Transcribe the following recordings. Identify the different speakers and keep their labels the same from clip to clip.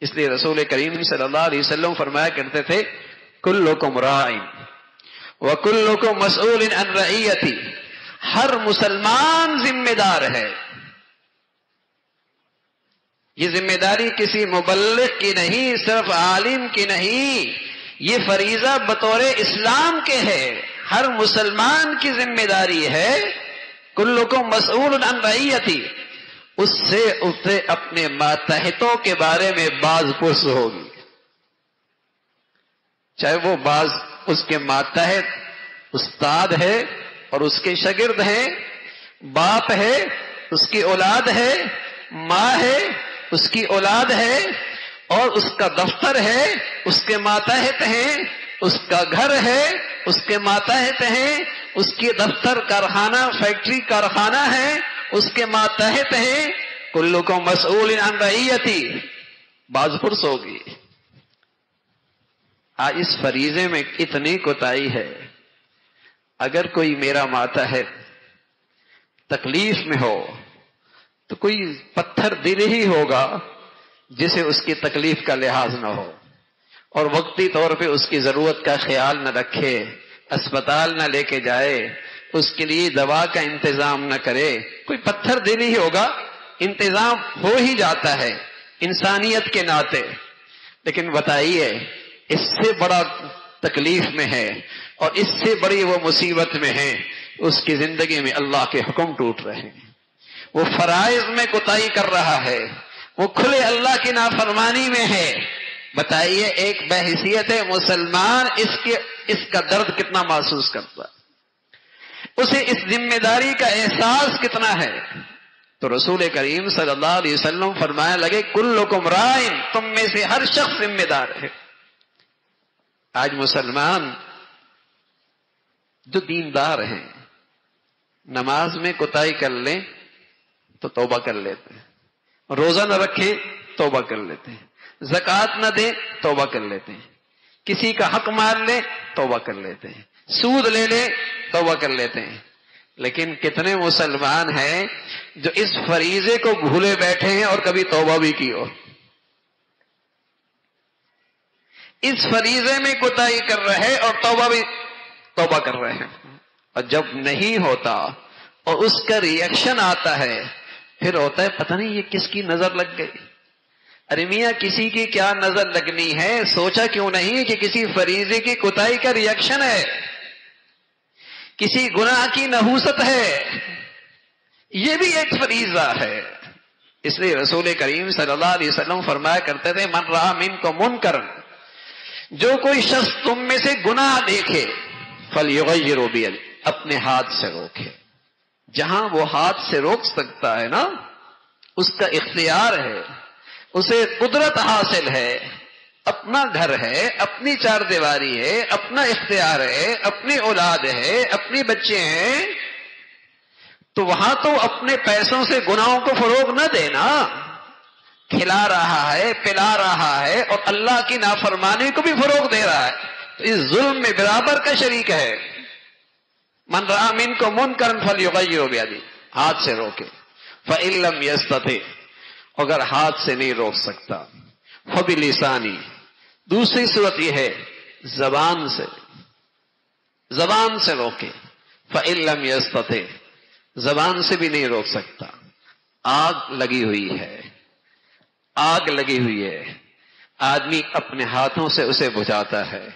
Speaker 1: اس لیے رسول کریم صلی اللہ علیہ وسلم فرمایا کرتے تھے کلکم راعٍ وکلکم مسئول عن رعیتی، ہر مسلمان ذمہ دار ہے. یہ ذمہ داری کسی مبلغ کی نہیں، صرف عالم کی نہیں، یہ فریضہ بطور اسلام کے ہے، ہر مسلمان کی ذمہ داری ہے. کلکم مسئول عن رعیتی، اس سے اسے اپنے ماتحتوں کے بارے میں باز پرس ہوگی، چاہے وہ باز اس کے ماتحت استاد ہے اور اس کے شاگرد ہیں، باپ ہے اس کی اولاد ہے، ماں ہے اس کی اولاد ہے، اور اس کا دفتر ہے اس کے ماتحت ہیں، اس کا گھر ہے اس کے ماتحت ہیں، اس کی دفتر کارخانہ فیکٹری کارخانہ ہے اس کے ماتحت ہیں. کلکم مسئول عن رعیتی، باز پرس ہوگی. اس فریضے میں اتنی کوتاہی ہے. اگر کوئی میرا ماتحت تکلیف میں ہو تو کوئی پتھر دل ہی ہوگا جسے اس کی تکلیف کا لحاظ نہ ہو اور وقتی طور پہ اس کی ضرورت کا خیال نہ رکھے، اسپتال نہ لے کے جائے، اس کے لیے دوا کا انتظام نہ کرے. کوئی پتھر دل ہی ہوگا، انتظام ہو ہی جاتا ہے انسانیت کے ناطے. لیکن بتائیے اس سے بڑا تکلیف میں ہے اور اس سے بڑی وہ مصیبت میں ہے، اس کی زندگی میں اللہ کے حکم ٹوٹ رہے ہیں، وہ فرائض میں کوتاہی کر رہا ہے، وہ کھلے اللہ کی نافرمانی میں ہے. بتائیے ایک بحیثیت مسلمان اس کا درد کتنا محسوس کرتا ہے، اسے اس ذمہ داری کا احساس کتنا ہے. تو رسول کریم صلی اللہ علیہ وسلم فرمایا لگے کلکم راعٍ، تم میں سے ہر شخص ذمہ دار ہے. آج مسلمان جو دیندار ہیں نماز میں کوتاہی کر لیں تو توبہ کر لیتے ہیں، روزہ نہ رکھیں توبہ کر لیتے ہیں، زکوٰۃ نہ دیں توبہ کر لیتے ہیں، کسی کا حق مار لیں توبہ کر لیتے ہیں، سود لے لیں توبہ کر لیتے ہیں. لیکن کتنے مسلمان ہیں جو اس فریضے کو بھولے بیٹھے ہیں اور کبھی توبہ بھی کی ہو. اس فریضے میں کوتاہی کر رہے اور توبہ کر رہے ہیں، اور جب نہیں ہوتا اور اس کا ریئیکشن آتا ہے پھر ہوتا ہے پتہ نہیں یہ کس کی نظر لگ گئی. ارے میاں کسی کی کیا نظر لگنی ہے، سوچا کیوں نہیں کہ کسی فریضے کی کوتاہی کا ریئیکشن ہے، کسی گناہ کی نحوست ہے، یہ بھی ایک فریضہ ہے. اس لیے رسول کریم صلی اللہ علیہ وسلم فرمایا کرتے تھے من رأى منکم منکرا، جو کوئی شخص تم میں سے گناہ دیکھے فلیغیرہ بیدہ، اپنے ہاتھ سے روکے. جہاں وہ ہاتھ سے روک سکتا ہے نا اس کا اختیار ہے، اسے قدرت حاصل ہے، اپنا گھر ہے، اپنی چار دیواری ہے، اپنا اختیار ہے، اپنی اولاد ہے، اپنے بچے ہیں، تو وہاں تو اپنے پیسوں سے گناہوں کو فروغ نہ دینا. کھلا رہا ہے، پلا رہا ہے اور اللہ کی نافرمانی کو بھی فروغ دے رہا ہے، تو اس ظلم میں برابر کا شریک ہے. من رأى منکم منکرا فلیغیرہ بیدہ، ہاتھ سے روکے. فإن لم یستطع، اگر ہاتھ سے نہیں روک سکتا فبلسانی، دوسری صورت یہ ہے زبان سے روکے. فإن لم یستطع، زبان سے بھی نہیں روک سکتا. آگ لگی ہوئی ہے، آدمی اپنے ہاتھوں سے اسے بجھاتا ہے،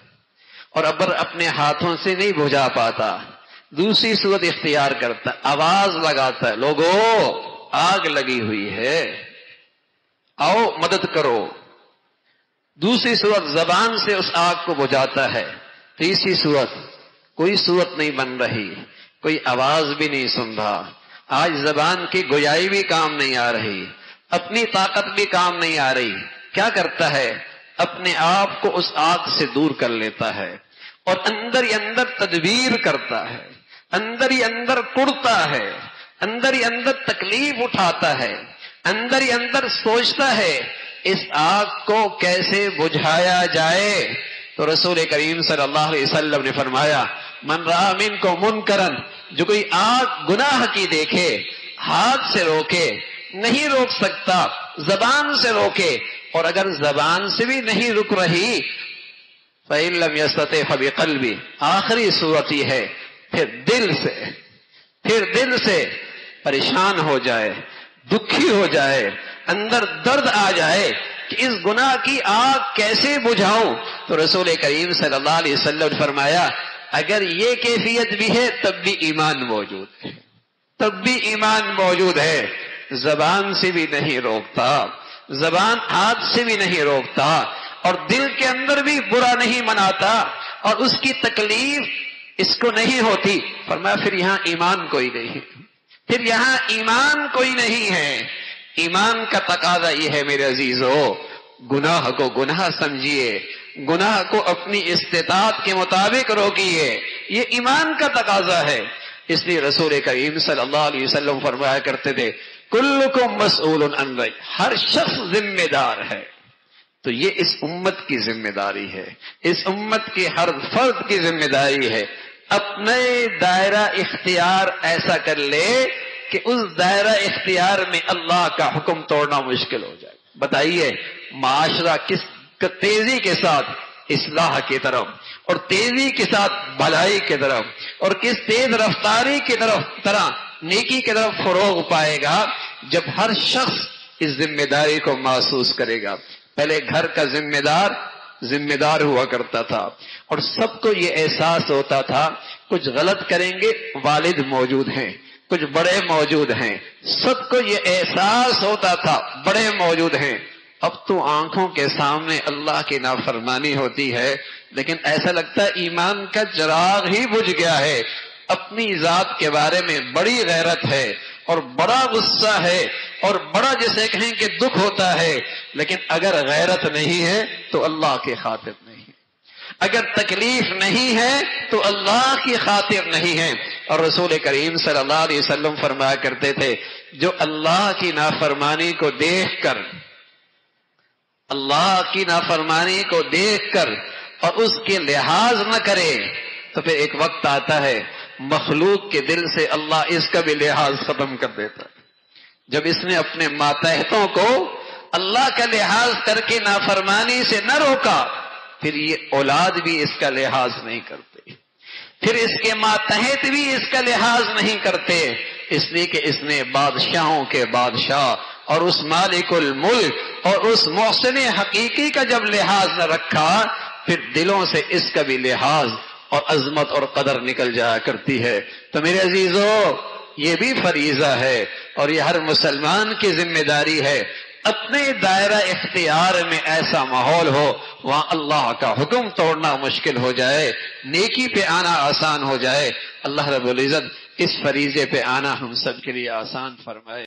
Speaker 1: اور اگر اپنے ہاتھوں سے نہیں بجھا پاتا دوسری صورت اختیار کرتا، آواز لگاتا ہے لوگو آگ لگی ہوئی ہے آؤ مدد کرو. دوسری صورت زبان سے اس آگ کو بجھاتا ہے. تیسری صورت کوئی صورت نہیں بن رہی، کوئی آواز بھی نہیں سن رہا. آج زبان کی گویائی بھی کام نہیں آ رہی، اپنی طاقت بھی کام نہیں آ رہی. کیا کرتا ہے؟ اپنے آپ کو اس آگ سے دور کر لیتا ہے اور اندر ہی اندر تدبیر کرتا ہے، اندر ہی اندر کڑتا ہے، اندر ہی اندر تکلیف اٹھاتا ہے، اندر ہی اندر سوچتا ہے اس آگ کو کیسے بجھایا جائے. تو رسول کریم صلی اللہ علیہ وسلم نے فرمایا من رأى منکم منکرا، جو کوئی آگ گناہ کی دیکھے ہاتھ سے روکے، نہیں روک سکتا زبان سے روکے، اور اگر زبان سے بھی نہیں رک رہی فَإِن لَمْ يَسْتَطِعْ فَبِقَلْبِهِ، آخری صورت یہ ہے پھر دل سے پریشان ہو جائے، دکھی ہو جائے، اندر درد آ جائے کہ اس گناہ کی آگ کیسے بجھاؤں، تو رسول کریم صلی اللہ علیہ وسلم نے فرمایا اگر یہ کیفیت بھی ہے تب بھی ایمان موجود ہے، زبان سے بھی نہیں روکتا، زبان ہاتھ سے بھی نہیں روکتا، اور دل کے اندر بھی برا نہیں مناتا، اور اس کی تکلیف اس کو نہیں ہوتی، فرمایا پھر یہاں ایمان کوئی نہیں ہے۔ ایمان کا تقاضا یہ ہے میرے عزیزو، گناہ کو گناہ سمجھیے، گناہ کو اپنی استطاعت کے مطابق روکیے، یہ ایمان کا تقاضا ہے۔ اس لیے رسول کریم صلی اللہ علیہ وسلم فرمایا کرتے تھے کلکم مسئول عن رأی، ہر شخص ذمہ دار ہے۔ تو یہ اس امت کی ذمہ داری ہے، اس امت کے ہر فرد کی ذمہ داری ہے، اپنے دائرہ اختیار ایسا کر لے کہ اس دائرہ اختیار میں اللہ کا حکم توڑنا مشکل ہو جائے۔ بتائیے معاشرہ کس تیزی کے ساتھ اصلاح کی طرف اور تیزی کے ساتھ بھلائی کی طرف اور کس تیز رفتاری کی طرح نیکی کی طرف فروغ پائے گا جب ہر شخص اس ذمہ داری کو محسوس کرے گا۔ پہلے گھر کا ذمہ دار ہوا کرتا تھا اور سب کو یہ احساس ہوتا تھا کچھ غلط کریں گے والد موجود ہیں، کچھ بڑے موجود ہیں، سب کو یہ احساس ہوتا تھا بڑے موجود ہیں۔ اب تو آنکھوں کے سامنے اللہ کی نافرمانی ہوتی ہے لیکن ایسا لگتا ہے ایمان کا چراغ ہی بجھ گیا ہے، اپنی ذات کے بارے میں بڑی غیرت ہے اور بڑا غصہ ہے اور بڑا جسے کہیں کہ دکھ ہوتا ہے، لیکن اگر غیرت نہیں ہے تو اللہ کی خاطر نہیں ہے، اگر تکلیف نہیں ہے تو اللہ کی خاطر نہیں ہے۔ اور رسول کریم صلی اللہ علیہ وسلم فرمایا کرتے تھے جو اللہ کی نافرمانی کو دیکھ کر اور اس کے لحاظ نہ کرے تو پھر ایک وقت آتا ہے مخلوق کے دل سے اللہ اس کا بھی لحاظ ختم کر دیتا ہے۔ جب اس نے اپنے ماتحتوں کو اللہ کا لحاظ کر کے نافرمانی سے نہ روکا پھر یہ اولاد بھی اس کا لحاظ نہیں کرتے، پھر اس کے ماتحت بھی اس کا لحاظ نہیں کرتے، اس لیے کہ اس نے بادشاہوں کے بادشاہ اور اس مالک الملک اور اس محسن حقیقی کا جب لحاظ نہ رکھا پھر دلوں سے اس کا بھی لحاظ اور عظمت اور قدر نکل جایا کرتی ہے۔ تو میرے عزیزو یہ بھی فریضہ ہے اور یہ ہر مسلمان کی ذمہ داری ہے، اپنے دائرہ اختیار میں ایسا ماحول ہو وہاں اللہ کا حکم توڑنا مشکل ہو جائے، نیکی پہ آنا آسان ہو جائے۔ اللہ رب العزت اس فریضے پہ آنا ہم سب کے لیے آسان فرمائے۔